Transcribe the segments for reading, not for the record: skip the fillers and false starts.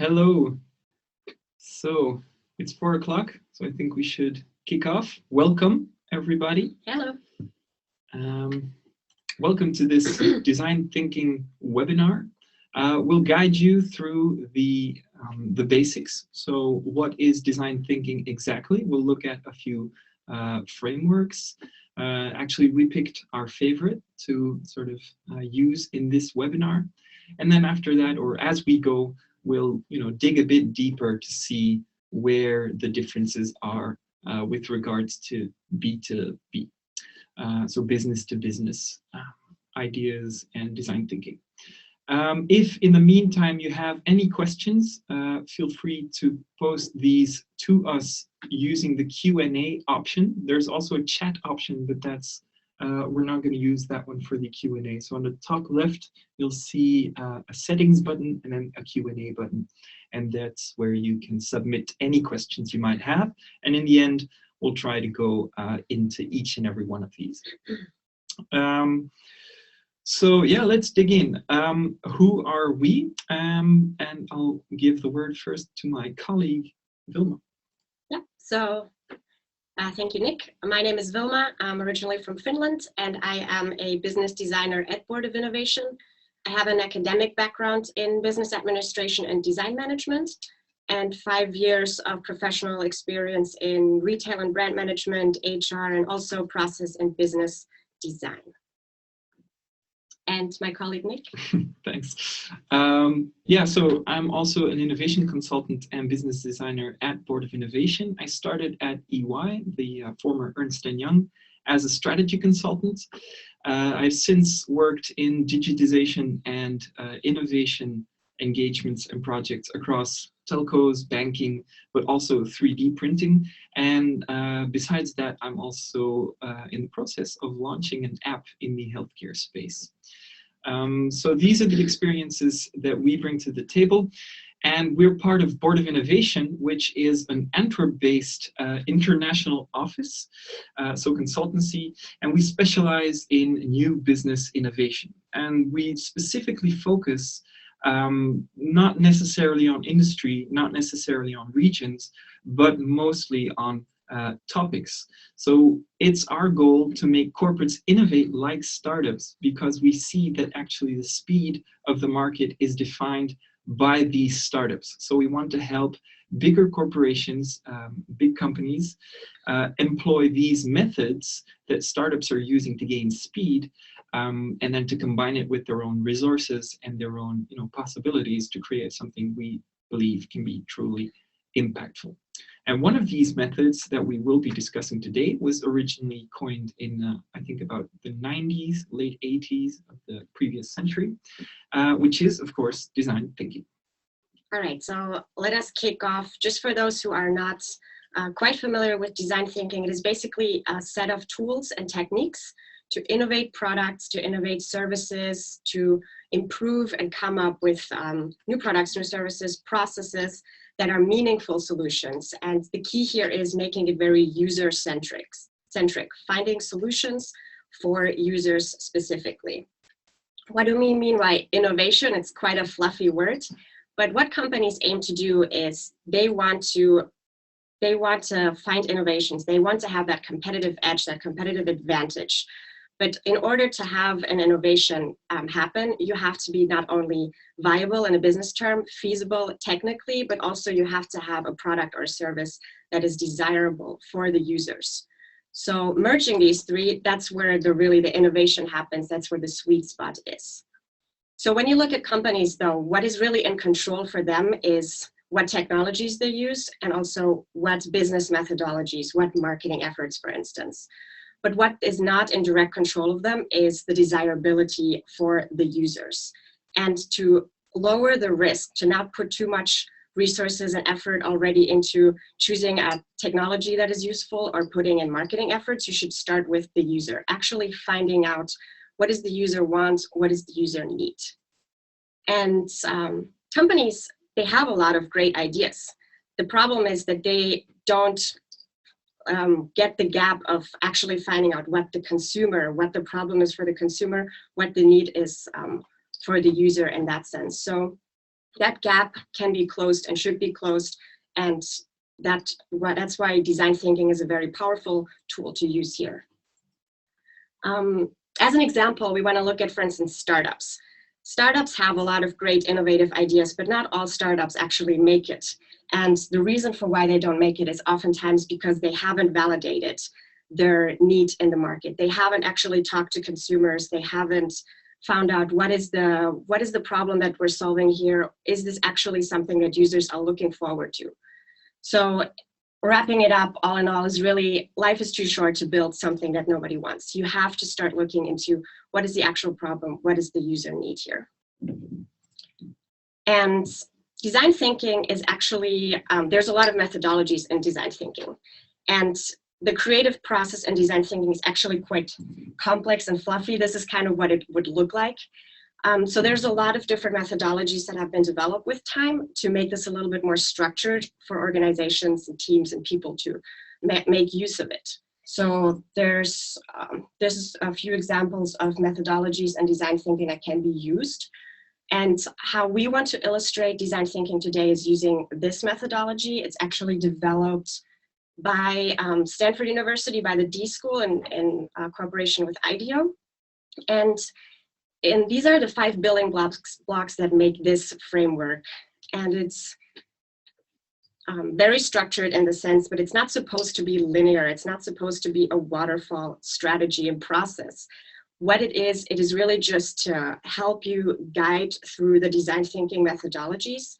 Hello. So it's 4 o'clock, so I think we should kick off. Welcome, everybody. Hello. Welcome to this design thinking webinar. We'll guide you through the basics. So what is design thinking exactly? We'll look at a few frameworks. Actually, we picked our favorite to sort of use in this webinar. And then after that, or as we go, we'll dig a bit deeper to see where the differences are with regards to B2B. So business to business ideas and design thinking. If in the meantime you have any questions, feel free to post these to us using the Q&A option. There's also a chat option, but that's we're not going to use that one for the Q&A. So on the top left, you'll see a settings button and then a Q&A button. And that's where you can submit any questions you might have. And in the end, we'll try to go into each and every one of these. So yeah, let's dig in. Who are we? And I'll give the word first to my colleague, Vilma. Yeah, so thank you, Nick. My name is Vilma. I'm originally from Finland, and I am a business designer at Board of Innovation. I have an academic background in business administration and design management, and 5 years of professional experience in retail and brand management, HR, and also process and business design. And my colleague, Nick. Thanks. Yeah, so I'm also an innovation consultant and business designer at Board of Innovation. I started at EY, the former Ernst & Young, as a strategy consultant. I've since worked in digitization and innovation engagements and projects across telcos, banking, but also 3D printing. And besides that, I'm also in the process of launching an app in the healthcare space. So these are the experiences that we bring to the table. And we're part of Board of Innovation, which is an Antwerp-based international office, so consultancy, and we specialize in new business innovation. And we specifically focus not necessarily on industry, not necessarily on regions, but mostly on topics. So it's our goal to make corporates innovate like startups, because we see that actually the speed of the market is defined by these startups. So we want to help bigger corporations, big companies, employ these methods that startups are using to gain speed, and then to combine it with their own resources and their own possibilities to create something we believe can be truly impactful. And one of these methods that we will be discussing today was originally coined in, I think, about the 90s, late 80s of the previous century, which is, of course, design thinking. All right, so let us kick off. Just for those who are not quite familiar with design thinking, it is basically a set of tools and techniques to innovate products, to innovate services, to improve and come up with new products, new services, processes that are meaningful solutions. And the key here is making it very user-centric, finding solutions for users specifically. What do we mean by innovation? It's quite a fluffy word, but what companies aim to do is they want to find innovations. They want to have that competitive edge, that competitive advantage. But in order to have an innovation happen, you have to be not only viable in a business term, feasible technically, but also you have to have a product or service that is desirable for the users. So merging these three, that's where the innovation happens. That's where the sweet spot is. So when you look at companies though, what is really in control for them is what technologies they use and also what business methodologies, what marketing efforts, for instance. But what is not in direct control of them is the desirability for the users. And to lower the risk, to not put too much resources and effort already into choosing a technology that is useful or putting in marketing efforts, you should start with the user, actually finding out what does the user want, what does the user need. And companies, they have a lot of great ideas. The problem is that they don't get the gap of actually finding out what the problem is for the consumer, what the need is for the user in that sense. So that gap can be closed and should be closed. And that's why design thinking is a very powerful tool to use here. As an example, we want to look at, for instance, startups. Startups have a lot of great innovative ideas, but not all startups actually make it. And the reason for why they don't make it is oftentimes because they haven't validated their need in the market. They haven't actually talked to consumers. They haven't found out what is the problem that we're solving here. Is this actually something that users are looking forward to? So wrapping it up, all in all, is really, life is too short to build something that nobody wants. You have to start looking into what is the actual problem, what is the user need here. And design thinking is actually, there's a lot of methodologies in design thinking. And the creative process in design thinking is actually quite complex and fluffy. This is kind of what it would look like. So there's a lot of different methodologies that have been developed with time to make this a little bit more structured for organizations and teams and people to make use of it. So there's a few examples of methodologies and design thinking that can be used. And how we want to illustrate design thinking today is using this methodology. It's actually developed by Stanford University, by the D School in cooperation with IDEO. And these are the 5 building blocks that make this framework. And it's very structured in the sense, but it's not supposed to be linear. It's not supposed to be a waterfall strategy and process. What it is really just to help you guide through the design thinking methodologies.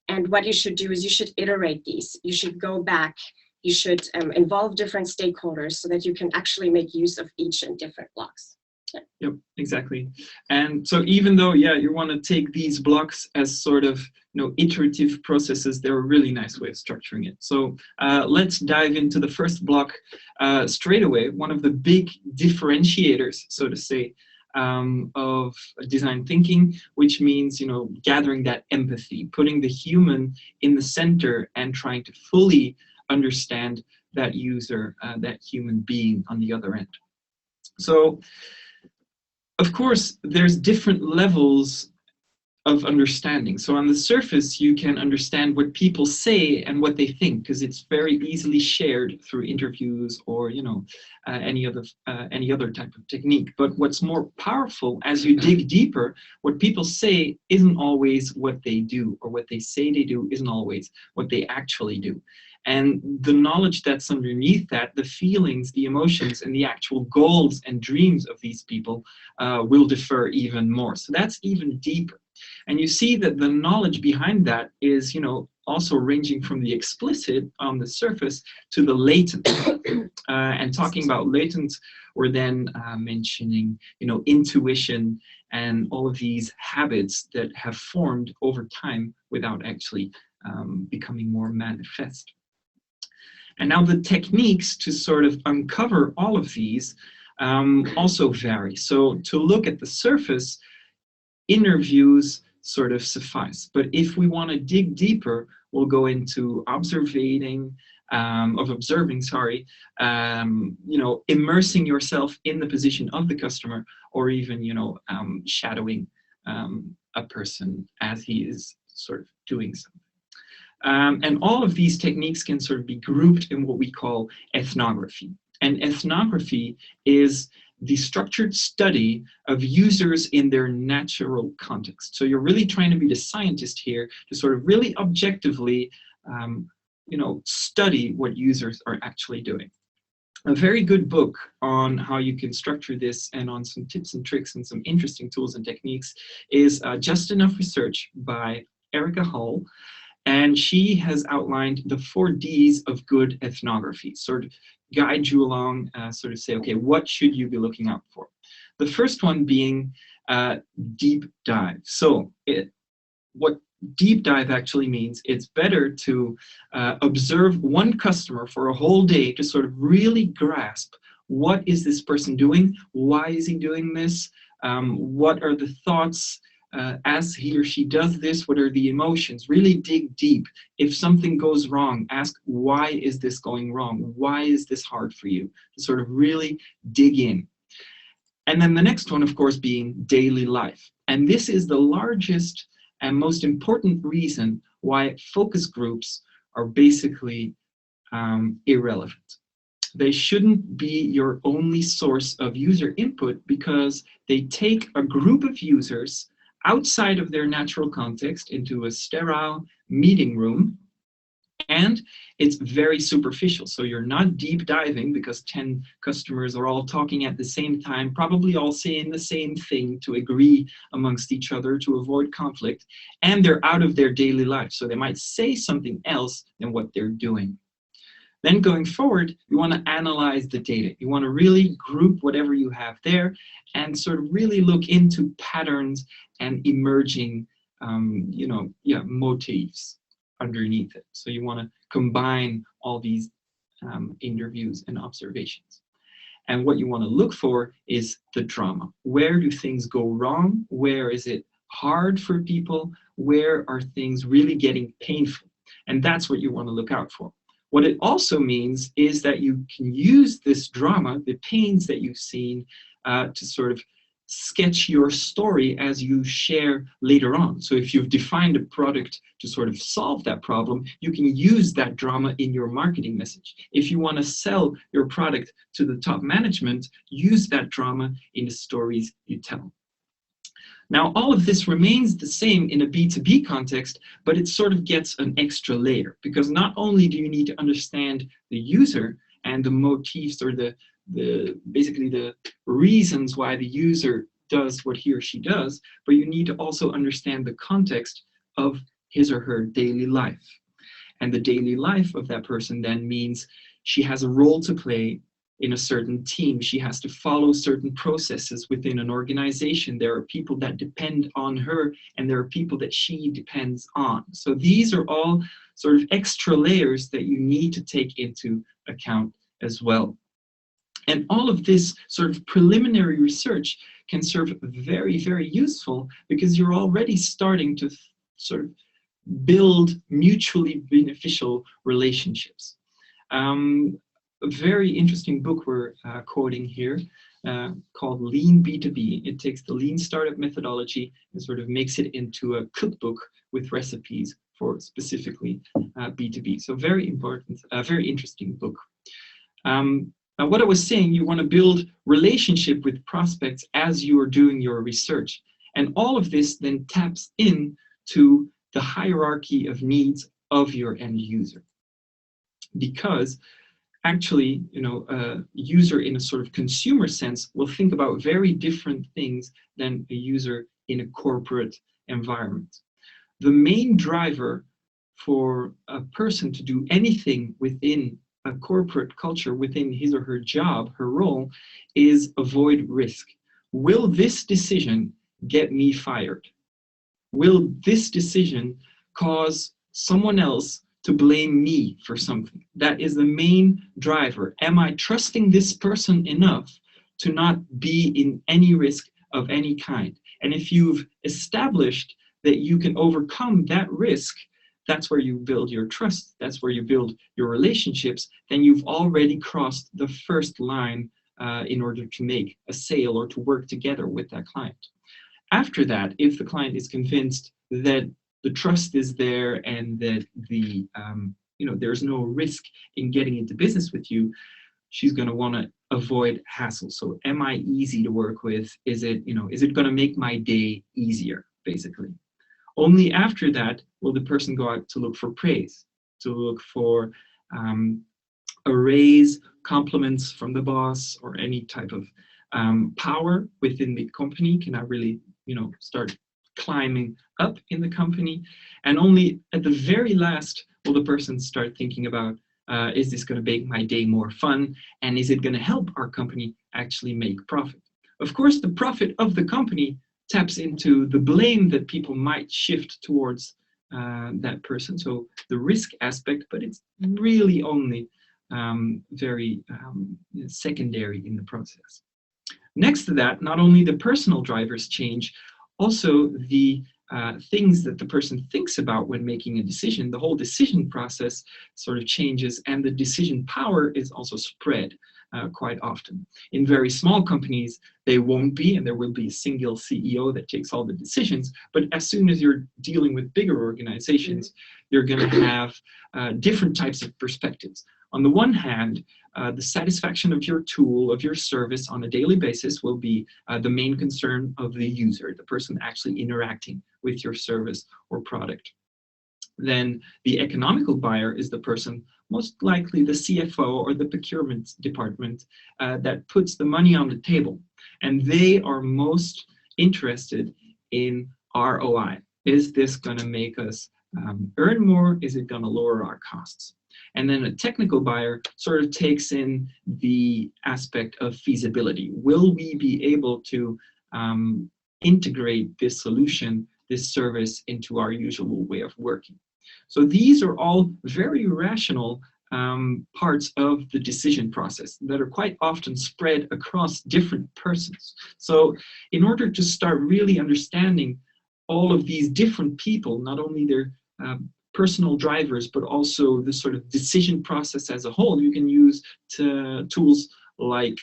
And what you should do is you should iterate these. You should go back. You should involve different stakeholders so that you can actually make use of each and different blocks. Yep, exactly. And so even though, yeah, you want to take these blocks as sort of, iterative processes, they're a really nice way of structuring it. So let's dive into the first block straight away. One of the big differentiators, so to say, of design thinking, which means, gathering that empathy, putting the human in the center and trying to fully understand that user, that human being on the other end. So, of course, there's different levels of understanding. So on the surface, you can understand what people say and what they think, because it's very easily shared through interviews or, any other type of technique. But what's more powerful, as you dig deeper, what people say isn't always what they do, or what they say they do isn't always what they actually do. And the knowledge that's underneath that, the feelings, the emotions, and the actual goals and dreams of these people will differ even more. So that's even deeper. And you see that the knowledge behind that is, also ranging from the explicit on the surface to the latent. And talking about latent, we're then mentioning, intuition and all of these habits that have formed over time without actually becoming more manifest. And now the techniques to sort of uncover all of these also vary. So to look at the surface, interviews sort of suffice. But if we want to dig deeper, we'll go into observing, immersing yourself in the position of the customer, or even, shadowing a person as he is sort of doing something. And all of these techniques can sort of be grouped in what we call ethnography. And ethnography is the structured study of users in their natural context. So you're really trying to be the scientist here to sort of really objectively, study what users are actually doing. A very good book on how you can structure this and on some tips and tricks and some interesting tools and techniques is Just Enough Research by Erica Hull. And she has outlined the 4 Ds of good ethnography, sort of guide you along, sort of say, okay, what should you be looking out for? The first one being deep dive. So what deep dive actually means, it's better to observe one customer for a whole day to sort of really grasp what is this person doing, why is he doing this, what are the thoughts, as he or she does this, what are the emotions? Really dig deep. If something goes wrong, ask, why is this going wrong? Why is this hard for you? To sort of really dig in. And then the next one, of course, being daily life. And this is the largest and most important reason why focus groups are basically irrelevant. They shouldn't be your only source of user input because they take a group of users outside of their natural context into a sterile meeting room, and it's very superficial. So you're not deep diving because 10 customers are all talking at the same time, probably all saying the same thing to agree amongst each other to avoid conflict, and they're out of their daily life. So they might say something else than what they're doing. Then going forward, you want to analyze the data. You want to really group whatever you have there and sort of really look into patterns and emerging motifs underneath it. So you want to combine all these interviews and observations. And what you want to look for is the drama. Where do things go wrong? Where is it hard for people? Where are things really getting painful? And that's what you want to look out for. What it also means is that you can use this drama, the pains that you've seen, to sort of sketch your story as you share later on. So if you've defined a product to sort of solve that problem, you can use that drama in your marketing message. If you want to sell your product to the top management, use that drama in the stories you tell. Now, all of this remains the same in a B2B context, but it sort of gets an extra layer, because not only do you need to understand the user and the motifs, or basically the reasons why the user does what he or she does, but you need to also understand the context of his or her daily life. And the daily life of that person then means she has a role to play in a certain team. She has to follow certain processes within an organization. There are people that depend on her, and there are people that she depends on. So these are all sort of extra layers that you need to take into account as well. And all of this sort of preliminary research can serve very, very useful, because you're already starting to sort of build mutually beneficial relationships. A very interesting book we're quoting here called Lean B2B. It takes the Lean Startup methodology and sort of makes it into a cookbook with recipes for specifically B2B. So very important, very interesting book. Now, what I was saying, you want to build relationship with prospects as you are doing your research. And all of this then taps into the hierarchy of needs of your end user. Because actually, a user in a sort of consumer sense will think about very different things than a user in a corporate environment. The main driver for a person to do anything within a corporate culture, within his or her job, her role, is avoid risk. Will this decision get me fired? Will this decision cause someone else to blame me for something? That is the main driver. Am I trusting this person enough to not be in any risk of any kind? And if you've established that you can overcome that risk, that's where you build your trust, that's where you build your relationships, then you've already crossed the first line in order to make a sale or to work together with that client. After that, if the client is convinced that the trust is there and that there's no risk in getting into business with you, she's going to want to avoid hassle. So am I easy to work with? Is it going to make my day easier, basically? Only after that will the person go out to look for praise, to look for a raise, compliments from the boss, or any type of power within the company. Can I really, start climbing up in the company? And only at the very last will the person start thinking about, is this going to make my day more fun? And is it going to help our company actually make profit? Of course, the profit of the company taps into the blame that people might shift towards that person. So the risk aspect, but it's really only very secondary in the process. Next to that, not only the personal drivers change, also the things that the person thinks about when making a decision. The whole decision process sort of changes, and the decision power is also spread. quite often. In very small companies, they won't be, and there will be a single CEO that takes all the decisions. But as soon as you're dealing with bigger organizations, you're going to have different types of perspectives. On the one hand, the satisfaction of your tool, of your service on a daily basis will be the main concern of the user, the person actually interacting with your service or product. Then the economical buyer is the person, most likely the CFO or the procurement department, that puts the money on the table. And they are most interested in ROI. Is this going to make us earn more? Is it going to lower our costs? And then a technical buyer sort of takes in the aspect of feasibility. Will we be able to integrate this solution, this service, into our usual way of working? So these are all very rational parts of the decision process that are quite often spread across different persons. So in order to start really understanding all of these different people, not only their personal drivers, but also the sort of decision process as a whole, you can use tools like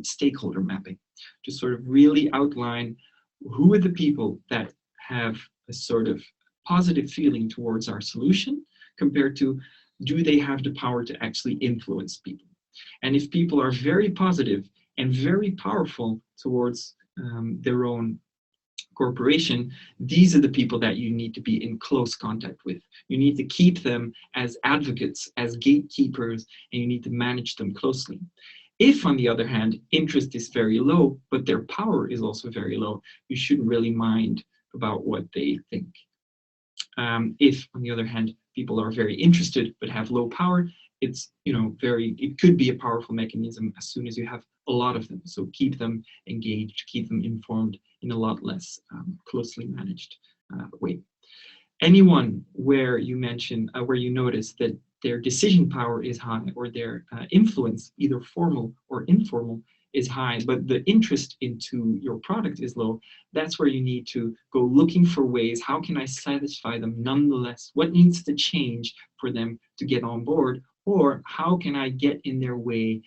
stakeholder mapping to sort of really outline who are the people that have a sort of positive feeling towards our solution compared to do they have the power to actually influence people. And if people are very positive and very powerful towards their own corporation, these are the people that you need to be in close contact with. You need to keep them as advocates, as gatekeepers, and you need to manage them closely. If, on the other hand, interest is very low, but their power is also very low, you shouldn't really mind about what they think. If, on the other hand, people are very interested but have low power, it's it could be a powerful mechanism as soon as you have a lot of them. So keep them engaged, keep them informed in a lot less closely managed way. Anyone where you mention, where you notice that their decision power is high or their influence, either formal or informal, is high, but the interest into your product is low, that's where you need to go looking for ways, how can I satisfy them nonetheless? What needs to change for them to get on board? Or how can I get in their way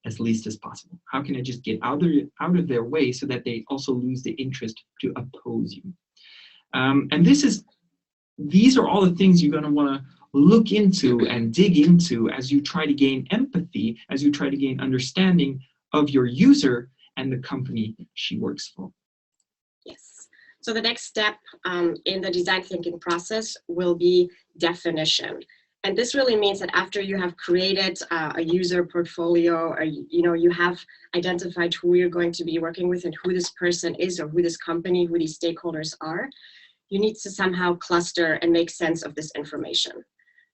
as least as possible? How can I just get out of their way so that they also lose the interest to oppose you? And these are all the things you're going to want to look into and dig into as you try to gain empathy, as you try to gain understanding of your user and the company she works for. Yes. So the next step in the design thinking process will be definition. And this really means that after you have created a user portfolio, or you have identified who you're going to be working with and who this person is, or who this company, who these stakeholders are, you need to somehow cluster and make sense of this information.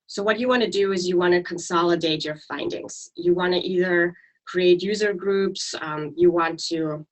So what you want to do is you want to consolidate your findings. You want to either create user groups, you want to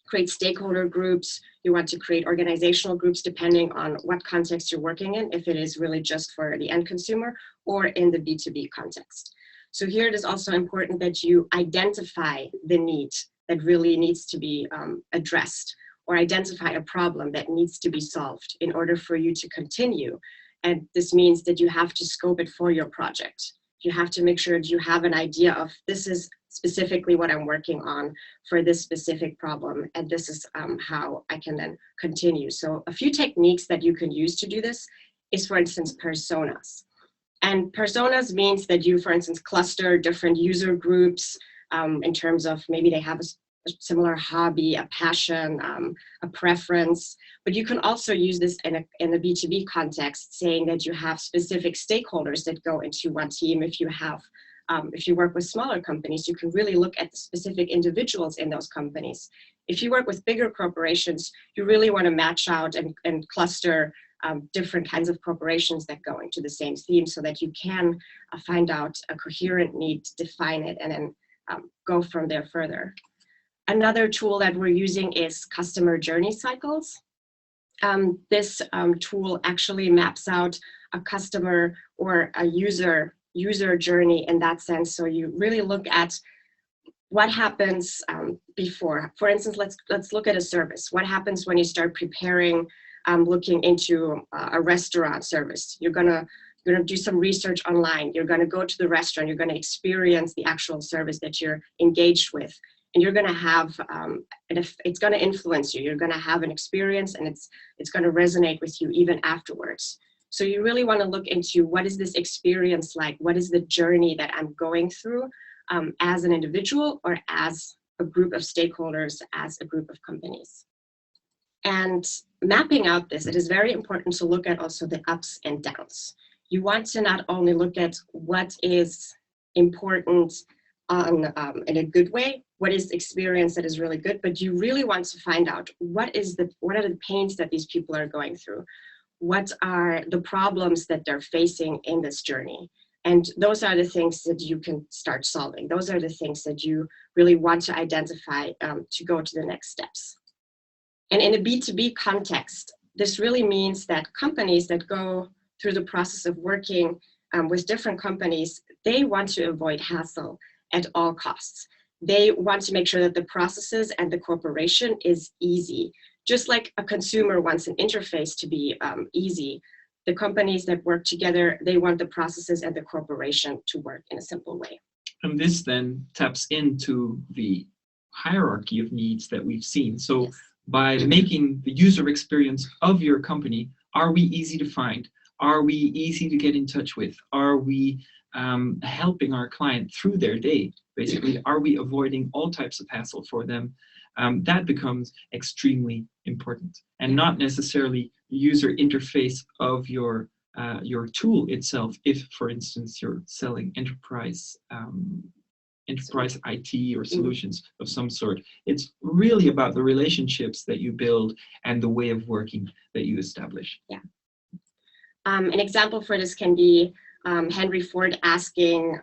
create stakeholder groups, you want to create organizational groups depending on what context you're working in, if it is really just for the end consumer or in the B2B context. So here it is also important that you identify the need that really needs to be addressed, or identify a problem that needs to be solved in order for you to continue. And this means that you have to scope it for your project. You have to make sure that you have an idea of, this is specifically what I'm working on for this specific problem, and this is how I can then continue. So a few techniques that you can use to do this is, for instance, personas. And personas means that you, for instance, cluster different user groups in terms of maybe they have a similar hobby, a passion, a preference, but you can also use this in a B2B context, saying that you have specific stakeholders that go into one team. If you work with smaller companies, you can really look at the specific individuals in those companies. If you work with bigger corporations, you really want to match out and cluster different kinds of corporations that go into the same theme so that you can find out a coherent need, define it, and then go from there further. Another tool that we're using is customer journey cycles. This tool actually maps out a customer or a user journey in that sense. So you really look at what happens before. For instance, let's look at a service. What happens when you start preparing, looking into a restaurant service? You're gonna You're going to do some research online. You're going to go to the restaurant. You're going to experience the actual service that you're engaged with. And you're going to have, and if it's going to influence you, you're going to have an experience, and it's going to resonate with you even afterwards. So you really want to look into, what is this experience like? What is the journey that I'm going through as an individual, or as a group of stakeholders, as a group of companies? And mapping out this, it is very important to look at also the ups and downs. You want to not only look at what is important in a good way, what is experience that is really good, but you really want to find out what are the pains that these people are going through, what are the problems that they're facing in this journey. And those are the things that you can start solving. Those are the things that you really want to identify to go to the next steps. And in a B2B context, this really means that companies that go through the process of working with different companies, they want to avoid hassle at all costs. They want to make sure that the processes and the cooperation is easy. Just like a consumer wants an interface to be easy, the companies that work together, they want the processes and the cooperation to work in a simple way. And this then taps into the hierarchy of needs that we've seen. So yes, by making the user experience of your company, are we easy to find? Are we easy to get in touch with? Are we helping our client through their day? Basically, are we avoiding all types of hassle for them? That becomes extremely important, and not necessarily the user interface of your tool itself. If, for instance, you're selling enterprise IT or solutions of some sort, it's really about the relationships that you build and the way of working that you establish. Yeah. An example for this can be Henry Ford asking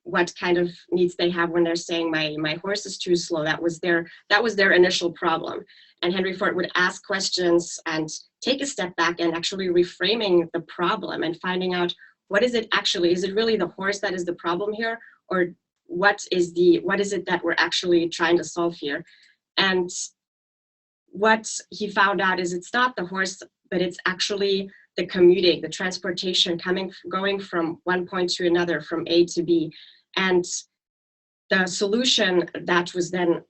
what kind of needs they have when they're saying my horse is too slow. That was their initial problem. And Henry Ford would ask questions and take a step back and actually reframing the problem and finding out, what is it actually? Is it really the horse that is the problem here? Or what is it that we're actually trying to solve here? And what he found out is it's not the horse, but it's actually the commuting, the transportation, going from one point to another, from A to B. And the solution that was then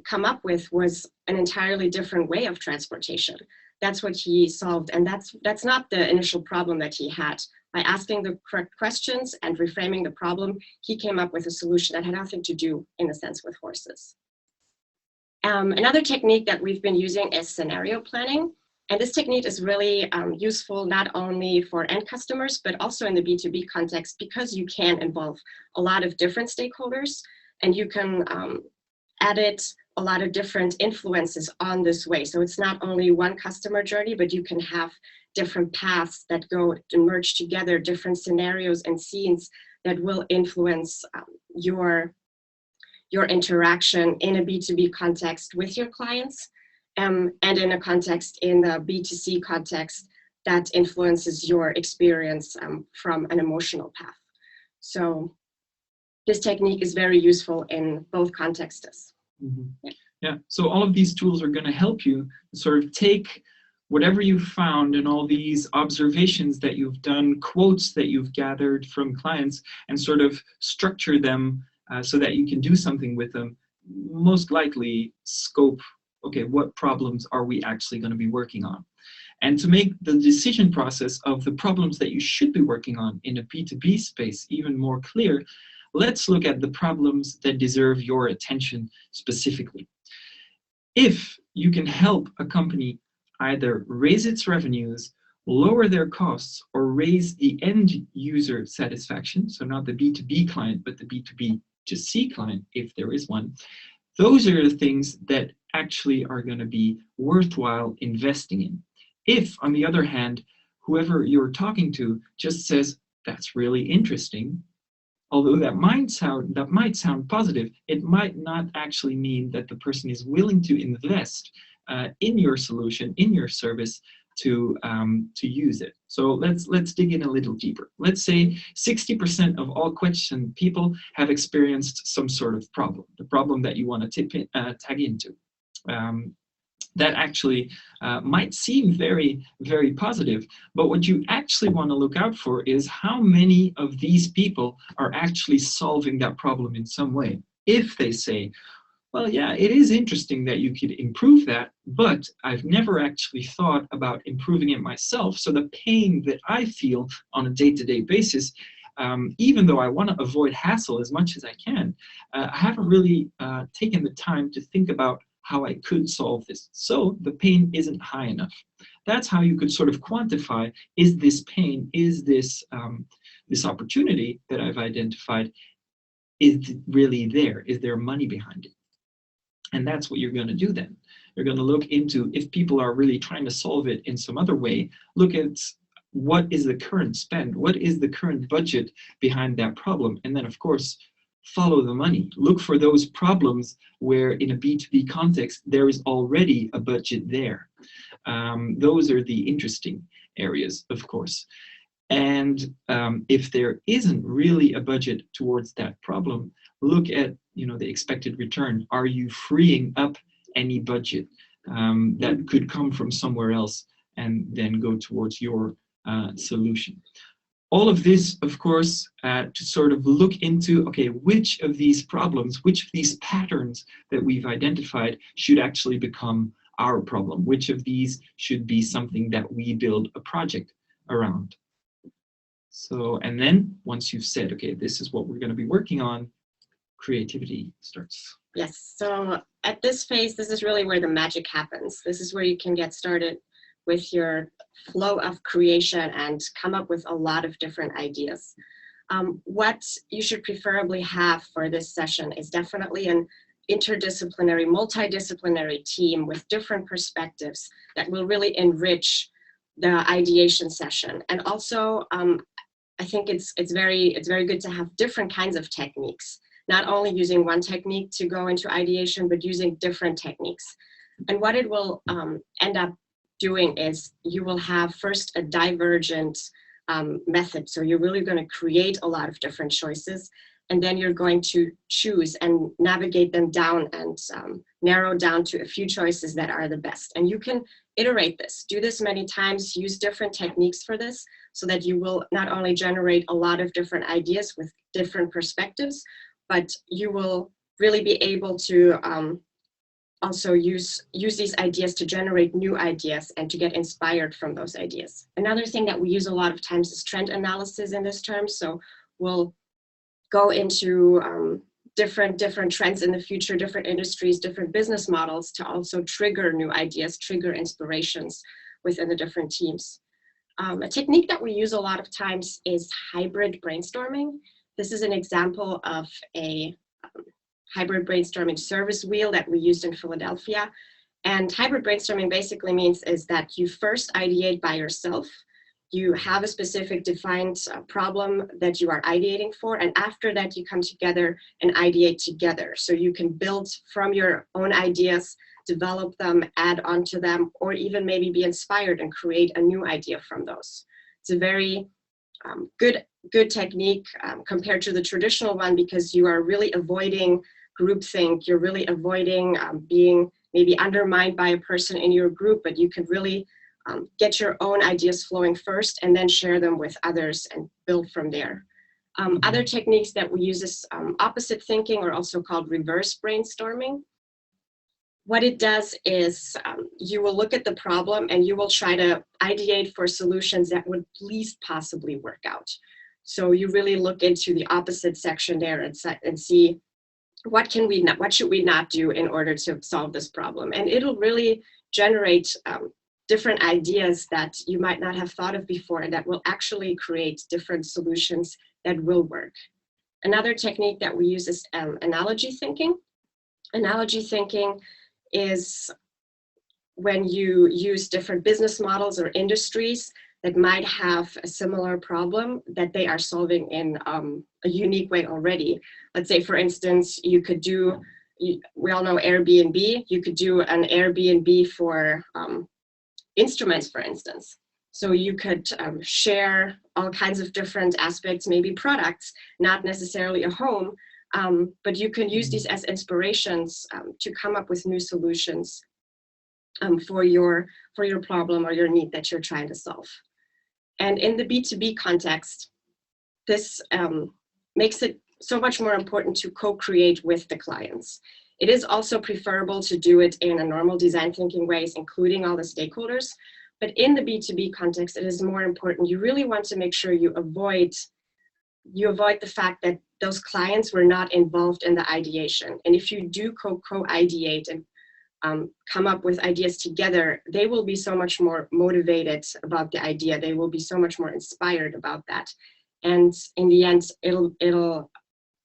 come up with was an entirely different way of transportation. That's what he solved. And that's not the initial problem that he had. By asking the correct questions and reframing the problem, he came up with a solution that had nothing to do, in a sense, with horses. Another technique that we've been using is scenario planning. And this technique is really useful not only for end customers, but also in the B2B context, because you can involve a lot of different stakeholders, and you can edit a lot of different influences on this way. So it's not only one customer journey, but you can have different paths that go and merge together, different scenarios and scenes that will influence your interaction in a B2B context with your clients. And in a context, in the B2C context, that influences your experience from an emotional path. So this technique is very useful in both contexts. Mm-hmm. Yeah, so all of these tools are going to help you sort of take whatever you've found and all these observations that you've done, quotes that you've gathered from clients, and sort of structure them so that you can do something with them. Most likely scope, okay, what problems are we actually going to be working on? And to make the decision process of the problems that you should be working on in a B2B space even more clear, let's look at the problems that deserve your attention specifically. If you can help a company either raise its revenues, lower their costs, or raise the end user satisfaction, so not the B2B client, but the B2B2C client, if there is one, those are the things that actually are going to be worthwhile investing in. If, on the other hand, whoever you're talking to just says, that's really interesting, although that might sound positive, it might not actually mean that the person is willing to invest in your solution, in your service, to use it. So let's dig in a little deeper. Let's say 60% of all questioned people have experienced some sort of problem, the problem that you want to tag into. That actually might seem very, very positive, but what you actually want to look out for is how many of these people are actually solving that problem in some way. If they say, well, yeah, it is interesting that you could improve that, but I've never actually thought about improving it myself. So the pain that I feel on a day-to-day basis, even though I want to avoid hassle as much as I can, I haven't really taken the time to think about how I could solve this. So the pain isn't high enough. That's how you could sort of quantify, is this pain, is this, this opportunity that I've identified, is it really there? Is there money behind it? And that's what you're going to do then. You're going to look into, if people are really trying to solve it in some other way, look at what is the current spend, what is the current budget behind that problem, and then of course follow the money. Look for those problems where in a B2B context there is already a budget there. Those are the interesting areas, of course. And if there isn't really a budget towards that problem, look at, you know, the expected return. Are you freeing up any budget that could come from somewhere else and then go towards your solution? All of this, of course, to sort of look into, okay, which of these problems, which of these patterns that we've identified should actually become our problem? Which of these should be something that we build a project around? So, and then once you've said, okay, this is what we're going to be working on, creativity starts. Yes, so at this phase, this is really where the magic happens. This is where you can get started with your flow of creation and come up with a lot of different ideas. What you should preferably have for this session is definitely an interdisciplinary, multidisciplinary team with different perspectives that will really enrich the ideation session. And also, I think it's very good to have different kinds of techniques, not only using one technique to go into ideation, but using different techniques. And what it will end up doing is you will have first a divergent method. So you're really going to create a lot of different choices, and then you're going to choose and navigate them down and narrow down to a few choices that are the best. And you can iterate this, do this many times, use different techniques for this, so that you will not only generate a lot of different ideas with different perspectives, but you will really be able to also use these ideas to generate new ideas and to get inspired from those ideas. Another thing that we use a lot of times is trend analysis in this term. So we'll go into different trends in the future, different industries, different business models to also trigger new ideas, trigger inspirations within the different teams. A technique that we use a lot of times is hybrid brainstorming. This is an example of a hybrid brainstorming service wheel that we used in Philadelphia. And hybrid brainstorming basically means is that you first ideate by yourself. You have a specific defined problem that you are ideating for, and after that you come together and ideate together. So you can build from your own ideas, develop them, add onto them, or even maybe be inspired and create a new idea from those. It's a very good technique compared to the traditional one, because you are really avoiding groupthink. You're really avoiding being maybe undermined by a person in your group, but you can really get your own ideas flowing first and then share them with others and build from there. Other techniques that we use is opposite thinking, or also called reverse brainstorming. What it does is you will look at the problem and you will try to ideate for solutions that would least possibly work out. So you really look into the opposite section there and see what should we not do in order to solve this problem. And it'll really generate different ideas that you might not have thought of before, and that will actually create different solutions that will work. Another technique that we use is analogy thinking. Analogy thinking is when you use different business models or industries that might have a similar problem that they are solving in a unique way already. Let's say, for instance, you could do, we all know Airbnb, you could do an Airbnb for instruments, for instance. So you could share all kinds of different aspects, maybe products, not necessarily a home, but you can use these as inspirations to come up with new solutions. for your problem or your need that you're trying to solve. And in the B2B context, this makes it so much more important to co-create with the clients. It is also preferable to do it in a normal design thinking ways, including all the stakeholders. But in the B2B context, it is more important. You really want to make sure you avoid the fact that those clients were not involved in the ideation. And if you do co-ideate and come up with ideas together, they will be so much more motivated about the idea. They will be so much more inspired about that. And in the end, it'll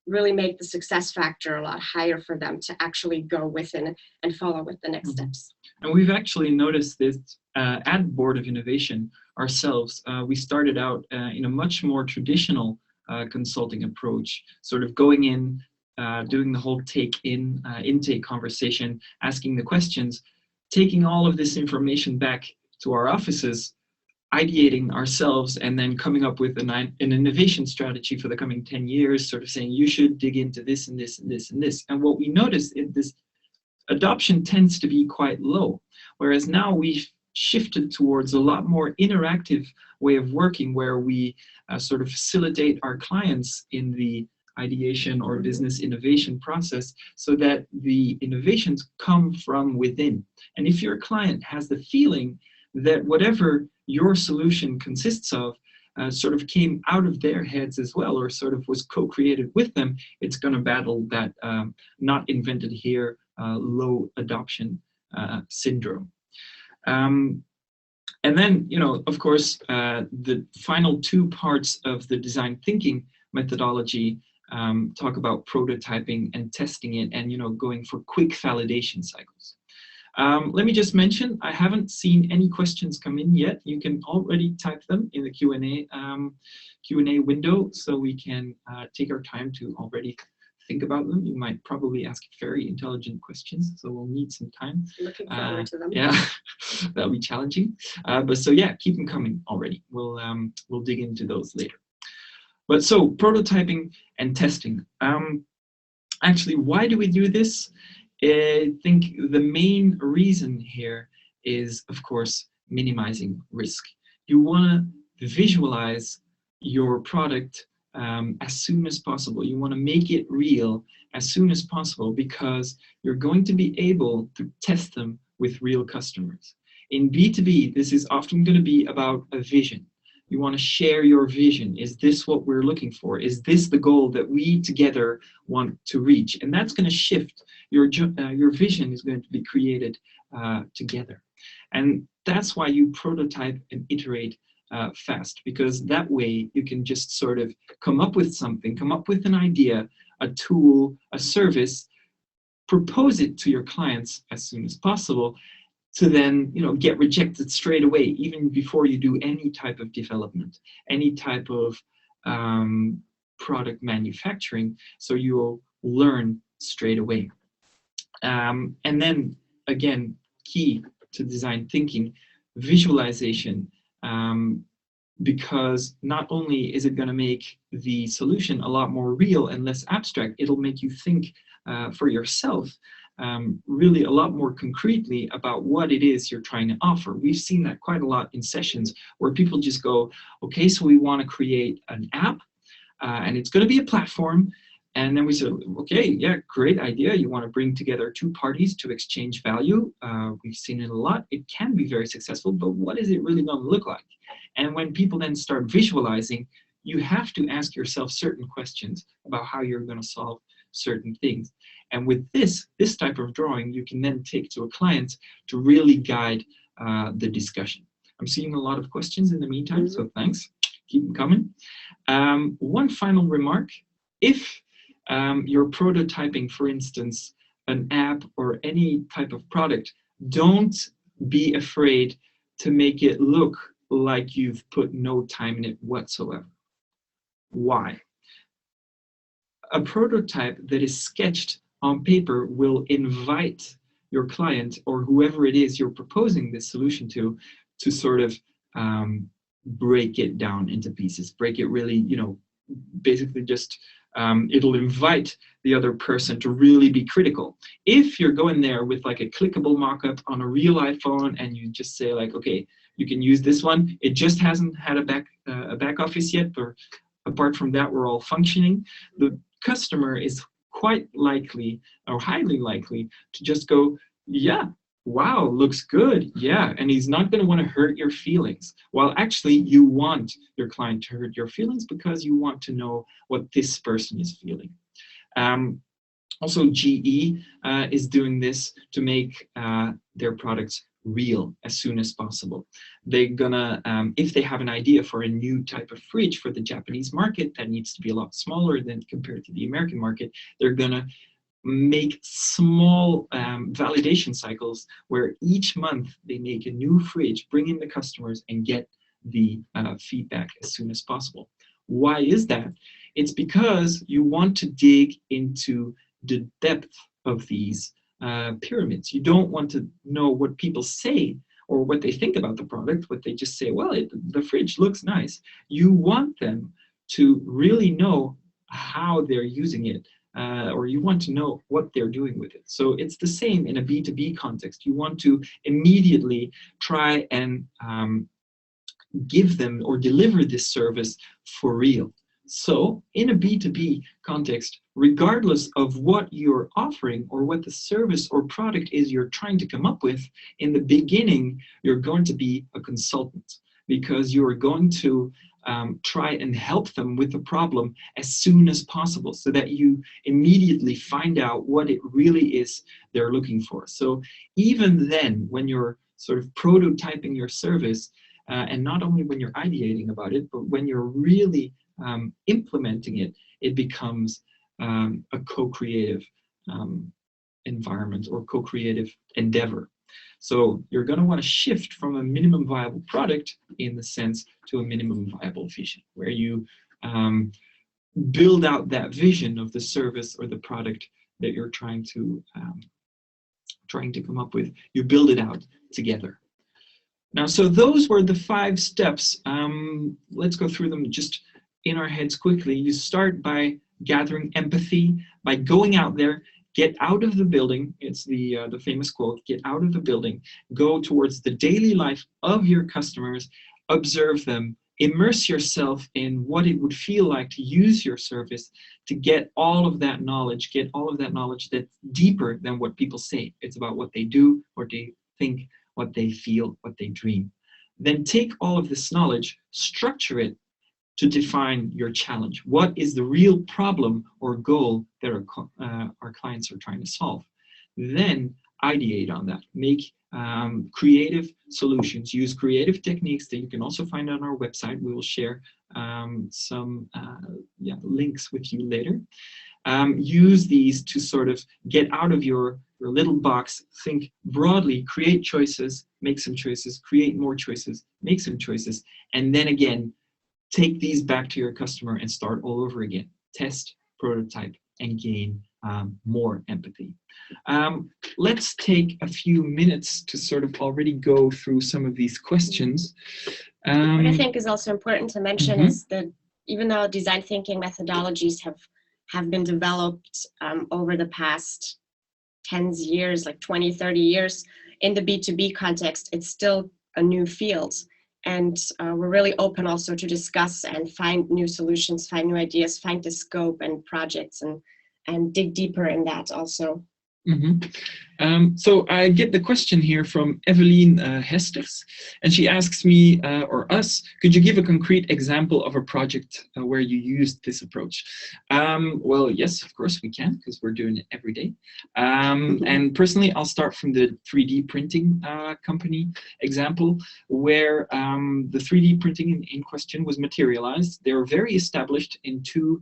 really make the success factor a lot higher for them to actually go within and follow with the next steps. And we've actually noticed this at Board of Innovation ourselves. We started out in a much more traditional consulting approach, sort of going in, doing the whole intake conversation, asking the questions, taking all of this information back to our offices, ideating ourselves, and then coming up with an innovation strategy for the coming 10 years, sort of saying, you should dig into this and this and this and this. And what we noticed is this adoption tends to be quite low, whereas now we've shifted towards a lot more interactive way of working, where we sort of facilitate our clients in the ideation or business innovation process so that the innovations come from within. And if your client has the feeling that whatever your solution consists of sort of came out of their heads as well, or sort of was co-created with them, it's going to battle that not invented here low adoption syndrome. And then, of course, the final two parts of the design thinking methodology talk about prototyping and testing it, and going for quick validation cycles. Let me just mention, I haven't seen any questions come in yet. You can already type them in the Q&A window, so we can take our time to already think about them. You might probably ask very intelligent questions, so we'll need some time. Looking forward to them. Yeah, that'll be challenging. But so yeah, keep them coming already. We'll dig into those later. But so prototyping and testing. Actually, why do we do this? I think the main reason here is, of course, minimizing risk. You want to visualize your product as soon as possible. You want to make it real as soon as possible, because you're going to be able to test them with real customers. In B2B, this is often going to be about a vision. You want to share your vision. Is this what we're looking for? Is this the goal that we together want to reach? And that's going to shift. Your vision is going to be created together. And that's why you prototype and iterate fast, because that way you can just sort of come up with something, come up with an idea, a tool, a service, propose it to your clients as soon as possible, to then get rejected straight away, even before you do any type of development, any type of product manufacturing, so you'll learn straight away. And then again, key to design thinking, visualization, because not only is it going to make the solution a lot more real and less abstract, it'll make you think for yourself really a lot more concretely about what it is you're trying to offer. We've seen that quite a lot in sessions where people just go, okay, so we want to create an app and it's going to be a platform. And then we said, okay, yeah, great idea. You want to bring together two parties to exchange value. We've seen it a lot. It can be very successful, but what is it really going to look like? And when people then start visualizing, you have to ask yourself certain questions about how you're going to solve certain things. And with this type of drawing, you can then take to a client to really guide the discussion. I'm seeing a lot of questions in the meantime, so thanks. Keep them coming. One final remark. If you're prototyping, for instance, an app or any type of product, don't be afraid to make it look like you've put no time in it whatsoever. Why? A prototype that is sketched on paper will invite your client or whoever it is you're proposing this solution to sort of break it down into pieces, break it really, basically just it'll invite the other person to really be critical. If you're going there with like a clickable mockup on a real iPhone and you just say like, okay, you can use this one, it just hasn't had a back office yet, or apart from that, we're all functioning, the customer is quite likely or highly likely to just go, yeah, wow, looks good, yeah, and he's not going to want to hurt your feelings. While actually you want your client to hurt your feelings because you want to know what this person is feeling. Also, GE is doing this to make their products real as soon as possible. They're gonna, if they have an idea for a new type of fridge for the Japanese market that needs to be a lot smaller than compared to the American market, they're gonna make small validation cycles where each month they make a new fridge, bring in the customers and get the feedback as soon as possible. Why is that? It's because you want to dig into the depth of these pyramids. You don't want to know what people say or what they think about the product, what they just say, well, the fridge looks nice. You want them to really know how they're using it, or you want to know what they're doing with it. So it's the same in a B2B context. You want to immediately try and give them or deliver this service for real. So in a B2B context, regardless of what you're offering or what the service or product is you're trying to come up with, in the beginning, you're going to be a consultant because you're going to try and help them with the problem as soon as possible so that you immediately find out what it really is they're looking for. So even then, when you're sort of prototyping your service, and not only when you're ideating about it, but when you're really implementing it, it becomes a co-creative environment or co-creative endeavor. So you're going to want to shift from a minimum viable product in the sense to a minimum viable vision, where you build out that vision of the service or the product that you're trying to come up with. You build it out together. Now, so those were the 5 steps. Let's go through them just in our heads quickly. You start by gathering empathy, by going out there, get out of the building. It's the famous quote, get out of the building, go towards the daily life of your customers, observe them, immerse yourself in what it would feel like to use your service, to get all of that knowledge, that's deeper than what people say. It's about what they do, what they think, what they feel, what they dream. Then take all of this knowledge, structure it to define your challenge. What is the real problem or goal that our clients are trying to solve? Then ideate on that. Make creative solutions. Use creative techniques that you can also find on our website. We will share some links with you later. Use these to sort of get out of your little box, think broadly, create choices, make some choices, create more choices, make some choices, and then again, take these back to your customer and start all over again. Test, prototype, and gain more empathy. Let's take a few minutes to sort of already go through some of these questions. What I think is also important to mention is that even though design thinking methodologies have been developed over the past tens years, like 20, 30 years, in the B2B context, it's still a new field. And we're really open also to discuss and find new solutions, find new ideas, find the scope and projects and dig deeper in that also. So I get the question here from Evelyn Hesters, and she asks me or us, could you give a concrete example of a project where you used this approach? Well, yes, of course we can, because we're doing it every day. And personally, I'll start from the 3D printing company example, where the 3D printing in question was materialized. They were very established in 2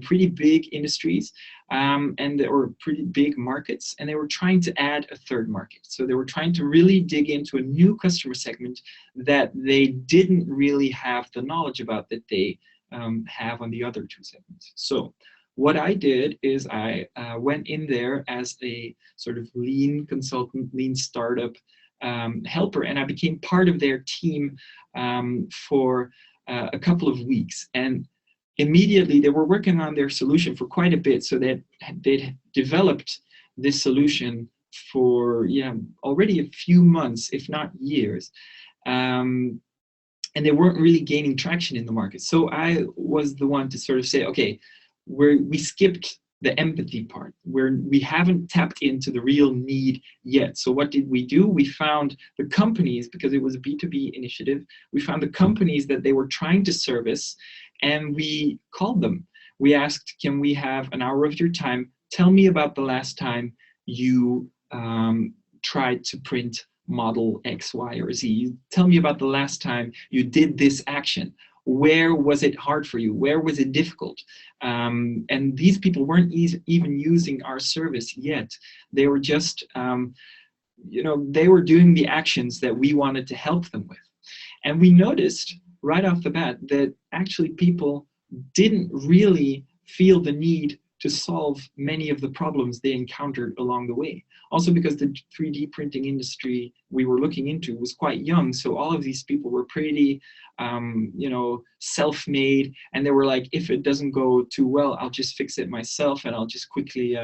pretty big industries and they were pretty big markets, and they were trying to add a 3rd market. So they were trying to really dig into a new customer segment that they didn't really have the knowledge about that they have on the other 2 segments. So what I did is I went in there as a sort of lean consultant, lean startup helper, and I became part of their team for a couple of weeks. And immediately they were working on their solution for quite a bit, so that they'd developed this solution for already a few months, if not years. And they weren't really gaining traction in the market. So I was the one to sort of say, okay, we skipped the empathy part, where we haven't tapped into the real need yet. So what did we do? We found the companies, because it was a B2B initiative, we found the companies that they were trying to service, and we called them. We asked, can we have an hour of your time? Tell me about the last time you tried to print model X, Y, or Z. Tell me about the last time you did this action. Where was it hard for you? Where was it difficult? And these people weren't even using our service yet. They were just, they were doing the actions that we wanted to help them with. And we noticed right off the bat that actually people didn't really feel the need to solve many of the problems they encountered along the way. Also because the 3D printing industry we were looking into was quite young, so all of these people were pretty, self-made, and they were like, if it doesn't go too well, I'll just fix it myself, and I'll just quickly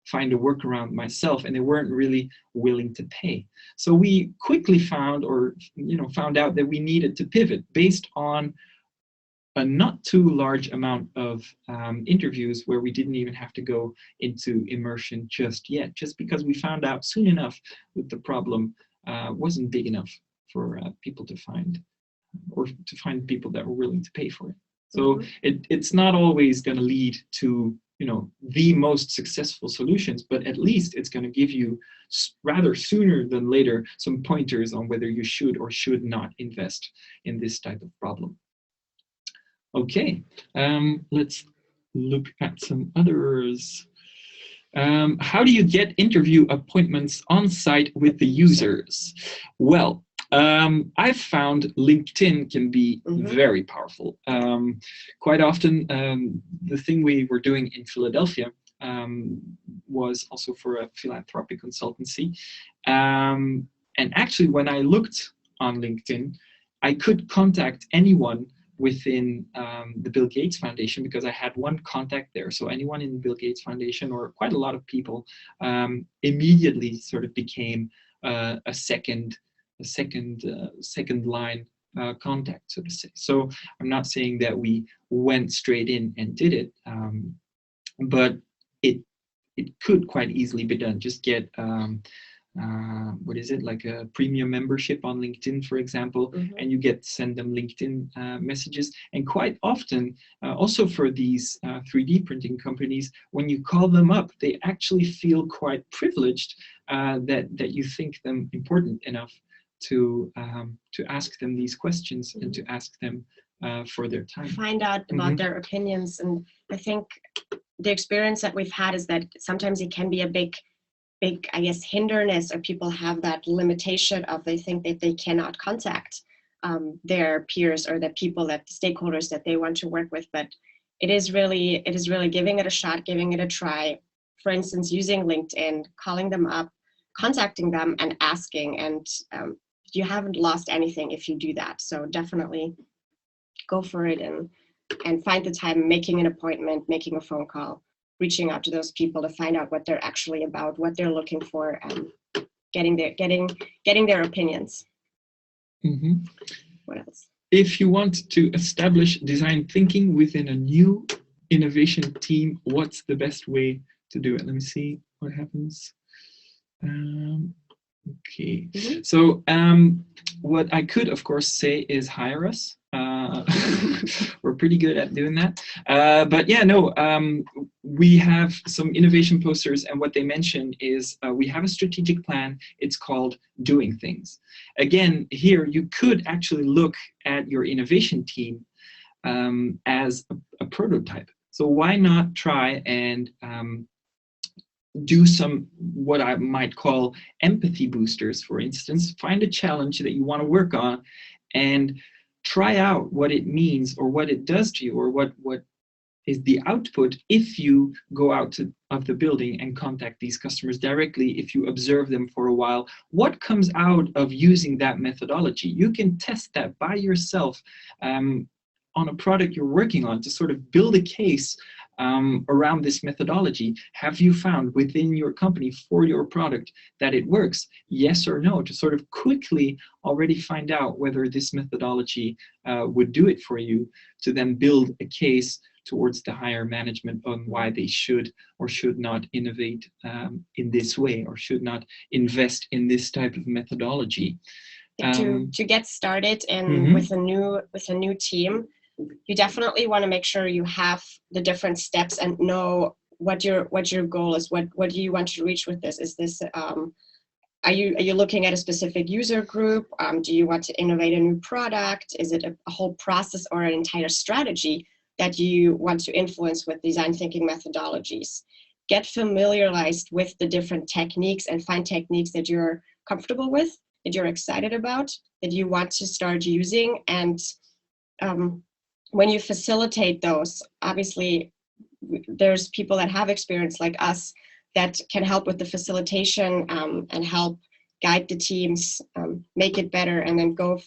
find a workaround myself, and they weren't really willing to pay. So we quickly found out that we needed to pivot based on a not too large amount of interviews, where we didn't even have to go into immersion just yet, just because we found out soon enough that the problem wasn't big enough for people to find, or to find people that were willing to pay for it. So it's not always going to lead to the most successful solutions, but at least it's going to give you, rather sooner than later, some pointers on whether you should or should not invest in this type of problem. Okay, let's look at some others. How do you get interview appointments on site with the users? Well, I've found LinkedIn can be very powerful. Quite often, the thing we were doing in Philadelphia was also for a philanthropic consultancy. And actually, when I looked on LinkedIn, I could contact anyone within the Bill Gates Foundation, because I had one contact there. So anyone in the Bill Gates Foundation, or quite a lot of people, immediately sort of became a second line contact, so to say. So I'm not saying that we went straight in and did it, but it could quite easily be done. Just get like a premium membership on LinkedIn, for example, and you get to send them LinkedIn messages. And quite often, also for these 3D printing companies, when you call them up, they actually feel quite privileged that you think them important enough to ask them these questions and to ask them for their time. Find out about their opinions. And I think the experience that we've had is that sometimes it can be a big, I guess, hindrance, or people have that limitation of, they think that they cannot contact their peers or the people, that the stakeholders that they want to work with. But it is really giving it a shot, giving it a try. For instance, using LinkedIn, calling them up, contacting them and asking, and you haven't lost anything if you do that. So definitely go for it and find the time, making an appointment, making a phone call, reaching out to those people to find out what they're actually about, what they're looking for, and getting their opinions. What else? If you want to establish design thinking within a new innovation team, what's the best way to do it? Let me see what happens. Okay, so what I could, of course, say is hire us. We're pretty good at doing that. But yeah, no, we have some innovation posters, and what they mention is we have a strategic plan. It's called Doing Things. Again, here you could actually look at your innovation team as a prototype. So why not try and do some, what I might call empathy boosters, for instance. Find a challenge that you want to work on and try out what it means, or what it does to you, or what is the output if you go out of the building and contact these customers directly, if you observe them for a while. What comes out of using that methodology? You can test that by yourself on a product you're working on to sort of build a case around this methodology. Have you found within your company for your product that it works? Yes or no, to sort of quickly already find out whether this methodology would do it for you, to then build a case towards the higher management on why they should or should not innovate in this way, or should not invest in this type of methodology. To get started and with a new team, you definitely want to make sure you have the different steps and know what your goal is. What do you want to reach with this? Is this are you looking at a specific user group? Do you want to innovate a new product? Is it a whole process or an entire strategy that you want to influence with design thinking methodologies? Get familiarized with the different techniques and find techniques that you're comfortable with, that you're excited about, that you want to start using. And when you facilitate those, obviously there's people that have experience like us that can help with the facilitation and help guide the teams, make it better, and then go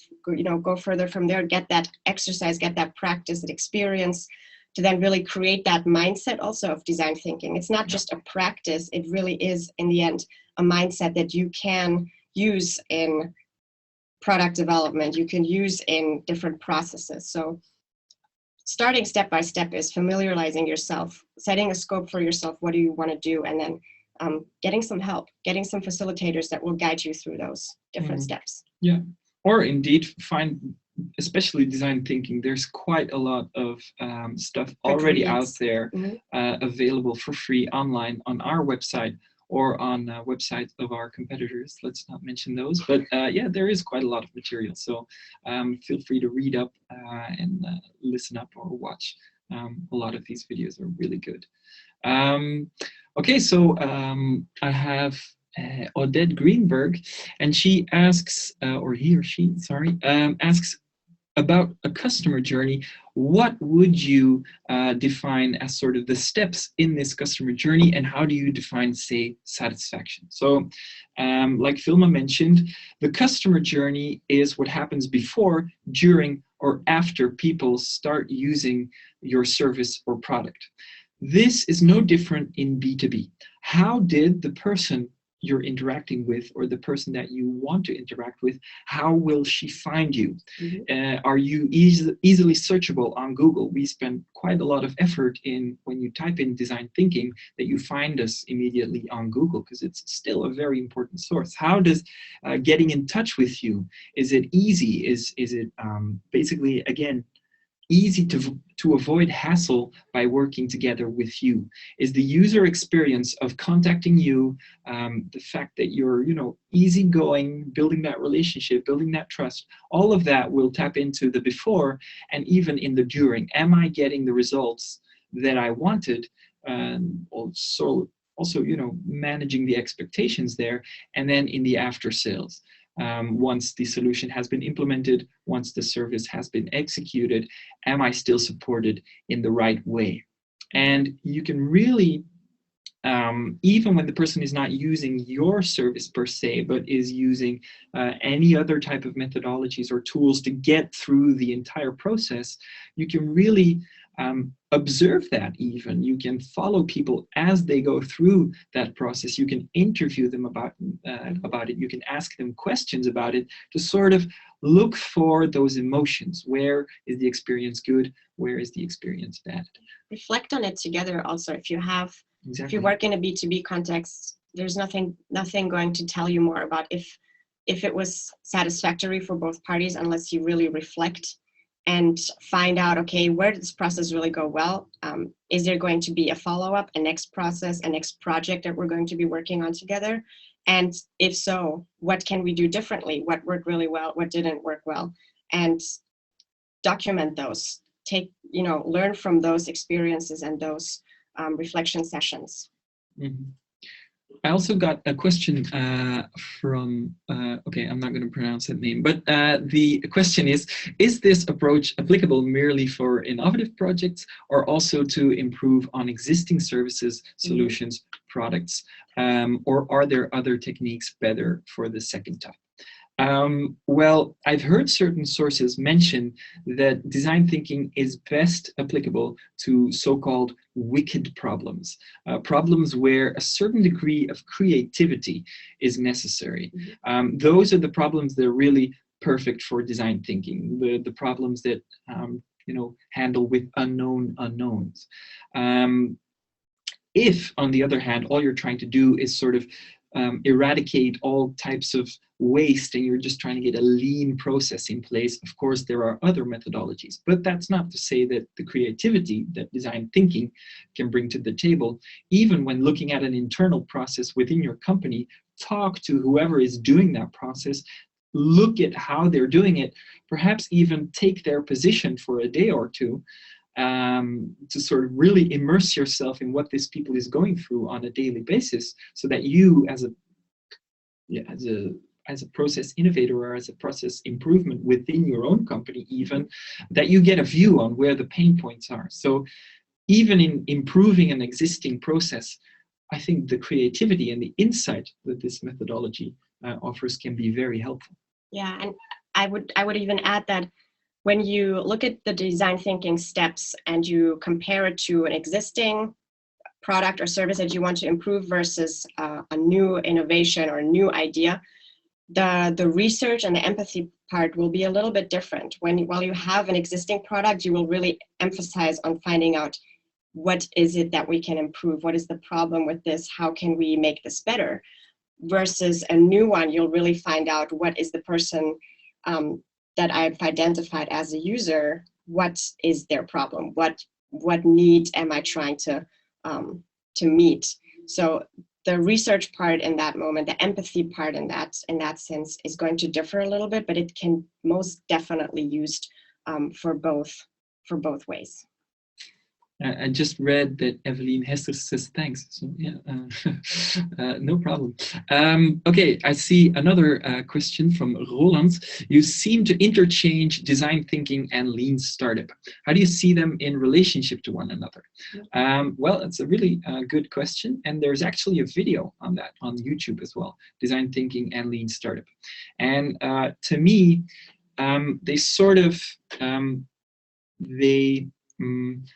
further from there, get that exercise, get that practice, that experience, to then really create that mindset also of design thinking. It's not just a practice, it really is in the end a mindset that you can use in product development, you can use in different processes. So starting step by step is familiarizing yourself, setting a scope for yourself, what do you want to do, and then getting some help, getting some facilitators that will guide you through those different steps. Yeah, or indeed find, especially design thinking, there's quite a lot of stuff already out there available for free online on our website or on websites of our competitors. Let's not mention those, but yeah, there is quite a lot of material. So feel free to read up and listen up or watch. A lot of these videos are really good. Okay, so I have Odette Greenberg, and she asks, or he or she, sorry, asks about a customer journey. What would you define as sort of the steps in this customer journey, and how do you define, say, satisfaction? So like Vilma mentioned, the customer journey is what happens before, during, or after people start using your service or product. This is no different in B2B. How did the person you're interacting with, or the person that you want to interact with, how will she find you? Are you easily searchable on Google? We spend quite a lot of effort in, when you type in design thinking, that you find us immediately on Google, because it's still a very important source. How does getting in touch with you, is it easy? Is it basically, again, easy to avoid hassle by working together with you? Is the user experience of contacting you, the fact that you're, easygoing, building that relationship, building that trust, all of that will tap into the before, and even in the during. Am I getting the results that I wanted? Also, managing the expectations there, and then in the after sales. Once the solution has been implemented, once the service has been executed, am I still supported in the right way? And you can really, even when the person is not using your service per se, but is using any other type of methodologies or tools to get through the entire process, you can really observe that. Even you can follow people as they go through that process. You can interview them about it. You can ask them questions about it to sort of look for those emotions. Where is the experience good? Where is the experience bad? Reflect on it together. Also, if you have, exactly. If you work in a B2B context, there's nothing going to tell you more about if it was satisfactory for both parties, unless you really reflect and find out, okay, where did this process really go well? Is there going to be a follow-up, a next process, a next project that we're going to be working on together? And if so, what can we do differently? What worked really well? What didn't work well? And document those. Learn from those experiences and those reflection sessions. Mm-hmm. I also got a question from, okay, I'm not going to pronounce that name, but the question is this approach applicable merely for innovative projects, or also to improve on existing services, solutions, products, or are there other techniques better for the second type? Well, I've heard certain sources mention that design thinking is best applicable to so-called wicked problems, problems where a certain degree of creativity is necessary. Those are the problems that are really perfect for design thinking, the problems that handle with unknown unknowns. If, on the other hand, all you're trying to do is sort of eradicate all types of waste and you're just trying to get a lean process in place, of course, there are other methodologies. But that's not to say that the creativity that design thinking can bring to the table, even when looking at an internal process within your company, talk to whoever is doing that process, look at how they're doing it, perhaps even take their position for a day or two, to sort of really immerse yourself in what this people is going through on a daily basis, so that you, as a process innovator or as a process improvement within your own company, even, that you get a view on where the pain points are. So even in improving an existing process, I think the creativity and the insight that this methodology offers can be very helpful. Yeah, and I would even add that when you look at the design thinking steps and you compare it to an existing product or service that you want to improve versus a new innovation or a new idea, the research and the empathy part will be a little bit different. While you have an existing product, you will really emphasize on finding out what is it that we can improve, what is the problem with this, how can we make this better, versus a new one, you'll really find out what is the person that I've identified as a user, what is their problem, what need am I trying to meet. So the research part in that moment, the empathy part in that sense is going to differ a little bit, but it can most definitely used for both ways. I just read that Evelyn Hester says thanks. So yeah, no problem. Okay, I see another question from Roland. You seem to interchange design thinking and lean startup. How do you see them in relationship to one another? Well, it's a really good question. And there's actually a video on that on YouTube as well, design thinking and lean startup. And to me, they sort of,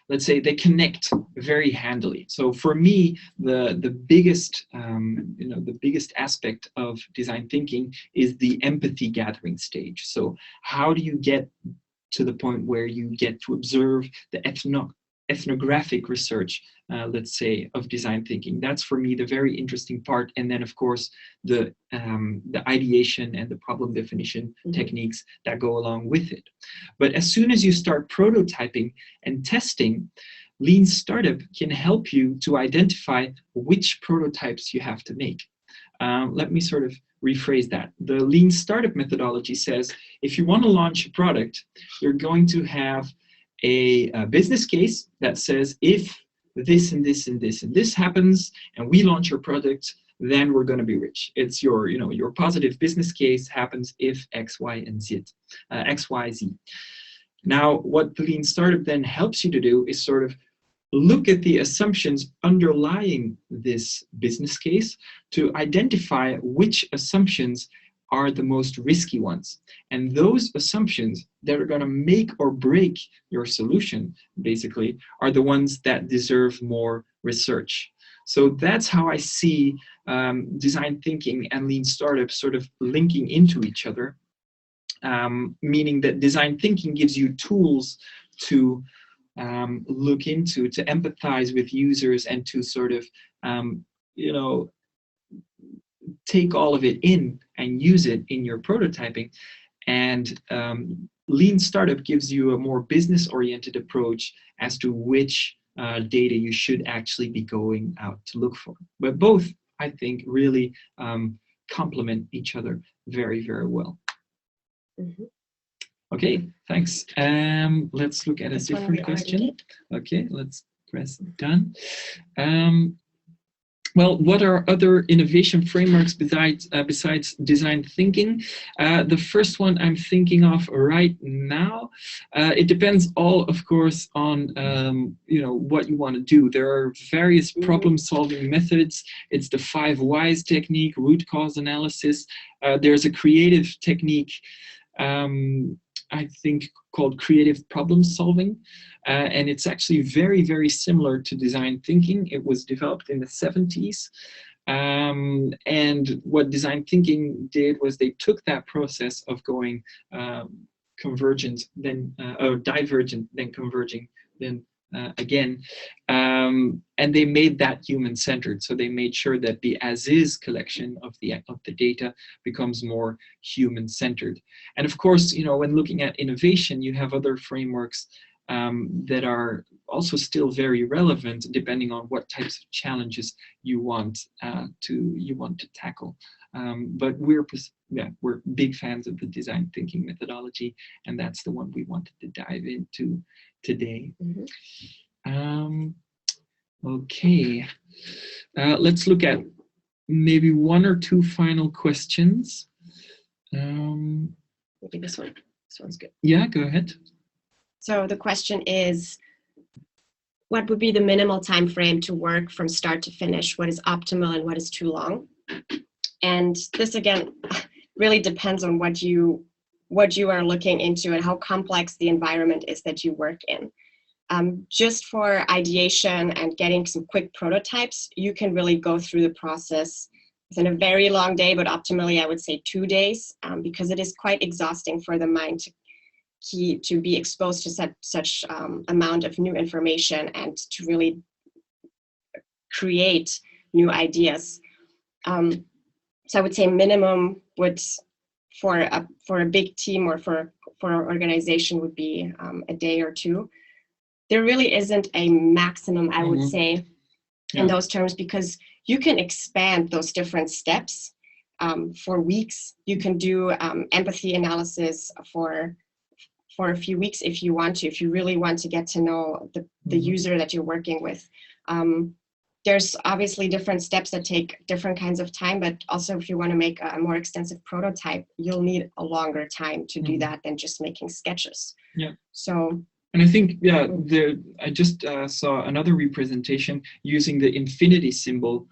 let's say they connect very handily. So for me, the biggest the biggest aspect of design thinking is the empathy gathering stage. So how do you get to the point where you get to observe the ethnographic research, let's say, of design thinking? That's for me the very interesting part. And then of course the ideation and the problem definition techniques that go along with it. But as soon as you start prototyping and testing, lean startup can help you to identify which prototypes you have to make. Let me sort of rephrase that. The lean startup methodology says if you want to launch a product, you're going to have a business case that says if this and this and this and this happens and we launch your product, then we're going to be rich. It's your, your positive business case happens if X, Y, and Z, X, Y, Z. Now, what the lean startup then helps you to do is sort of look at the assumptions underlying this business case to identify which assumptions are the most risky ones. And those assumptions that are going to make or break your solution, basically, are the ones that deserve more research. So that's how I see design thinking and lean startups sort of linking into each other, meaning that design thinking gives you tools to look into, to empathize with users and to sort of, take all of it in and use it in your prototyping. And lean startup gives you a more business-oriented approach as to which data you should actually be going out to look for. But both, I think, really complement each other very, very well. Okay, thanks. Let's look at a different question. Okay, let's press done. Well, what are other innovation frameworks besides design thinking? The first one I'm thinking of right now, it depends all, of course, on what you want to do. There are various problem-solving methods. It's the 5 whys technique, root cause analysis. There's a creative technique, I think, called creative problem solving. And it's actually very, very similar to design thinking. It was developed in the 70s. And what design thinking did was they took that process of going convergent, then or divergent, then converging, then again, and they made that human-centered. So they made sure that the as-is collection of the data becomes more human-centered. And of course, when looking at innovation, you have other frameworks that are also still very relevant, depending on what types of challenges you want to tackle. But we're big fans of the design thinking methodology, and that's the one we wanted to dive into today. Okay, let's look at maybe 1 or 2 final questions. Maybe this one. This one's good. Yeah, go ahead. So the question is, what would be the minimal time frame to work from start to finish? What is optimal and what is too long? And this, again, really depends on what you are looking into and how complex the environment is that you work in. Just for ideation and getting some quick prototypes, you can really go through the process within a very long day, but optimally I would say 2 days, because it is quite exhausting for the mind to be exposed to such amount of new information and to really create new ideas. So I would say minimum would, for a big team or for an organization, would be a day or 2. There really isn't a maximum, I would say, in those terms, because you can expand those different steps for weeks. You can do empathy analysis for a few weeks if you want to, if you really want to get to know the user that you're working with. There's obviously different steps that take different kinds of time, but also if you want to make a more extensive prototype, you'll need a longer time to do that than just making sketches. Yeah. So. And I think, I just saw another representation using the infinity symbol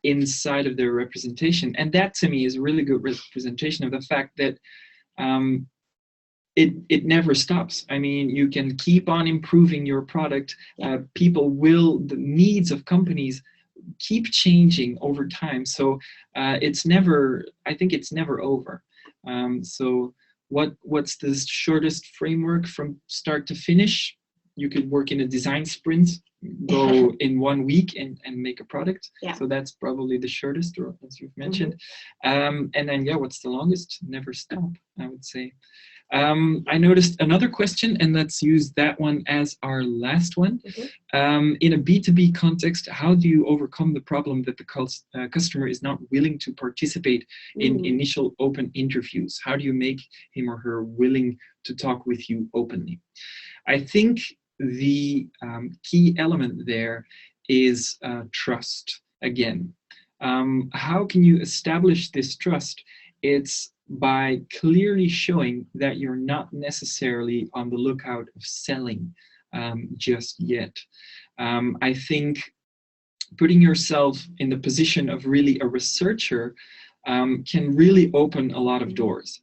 inside of their representation. And that to me is a really good representation of the fact that it never stops. I mean, you can keep on improving your product. The needs of companies keep changing over time. So I think it's never over. So what's the shortest framework from start to finish? You could work in a design sprint, go in 1 week and make a product. Yeah. So that's probably the shortest, or as you've mentioned. And then, what's the longest? Never stop, I would say. I noticed another question, and let's use that one as our last one. In a B2B context, how do you overcome the problem that the customer is not willing to participate in initial open interviews? How do you make him or her willing to talk with you openly? I think the key element there is trust again. How can you establish this trust? It's by clearly showing that you're not necessarily on the lookout of selling just yet. I think putting yourself in the position of really a researcher can really open a lot of doors.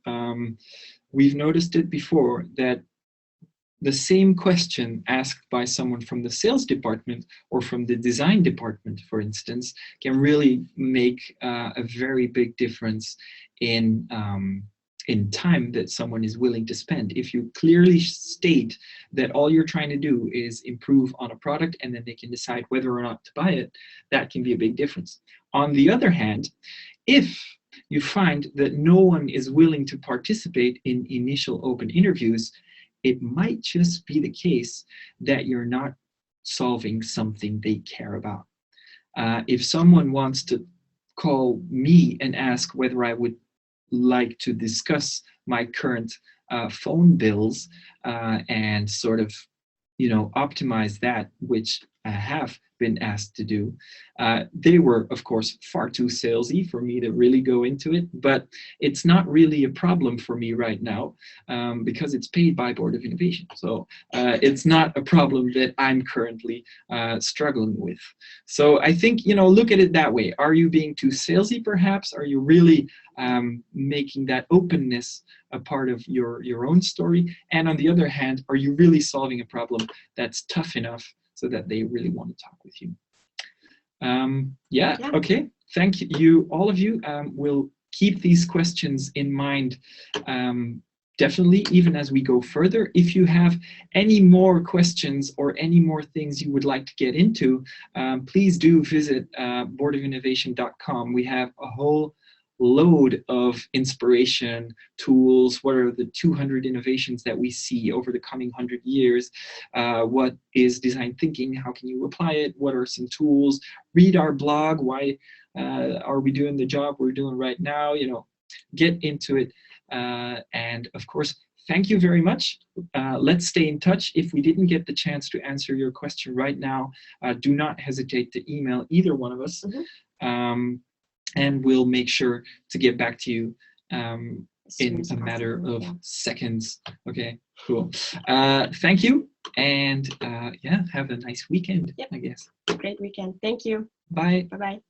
We've noticed it before that the same question asked by someone from the sales department or from the design department, for instance, can really make a very big difference in time that someone is willing to spend. If you clearly state that all you're trying to do is improve on a product and then they can decide whether or not to buy it, that can be a big difference. On the other hand, if you find that no one is willing to participate in initial open interviews, it might just be the case that you're not solving something they care about. If someone wants to call me and ask whether I would like to discuss my current phone bills and sort of, optimize that, which have been asked to do. They were, of course, far too salesy for me to really go into it, but it's not really a problem for me right now because it's paid by Board of Innovation. So it's not a problem that I'm currently struggling with. So I think, look at it that way. Are you being too salesy, perhaps? Are you really making that openness a part of your own story? And on the other hand, are you really solving a problem that's tough enough so that they really want to talk with you? Yeah, okay. Thank you, all of you. We'll keep these questions in mind definitely, even as we go further. If you have any more questions or any more things you would like to get into, please do visit boardofinnovation.com. We have a whole load of inspiration tools. What are the 200 innovations that we see over the coming 100 years? What is design thinking? How can you apply it? What are some tools? Read our blog. Why are we doing the job we're doing right now? Get into it. And of course, thank you very much. Let's stay in touch. If we didn't get the chance to answer your question right now, do not hesitate to email either one of us. And we'll make sure to get back to you in a matter of seconds. Okay, cool. Thank you. And yeah, have a nice weekend, I guess. Great weekend. Thank you. Bye. Bye-bye.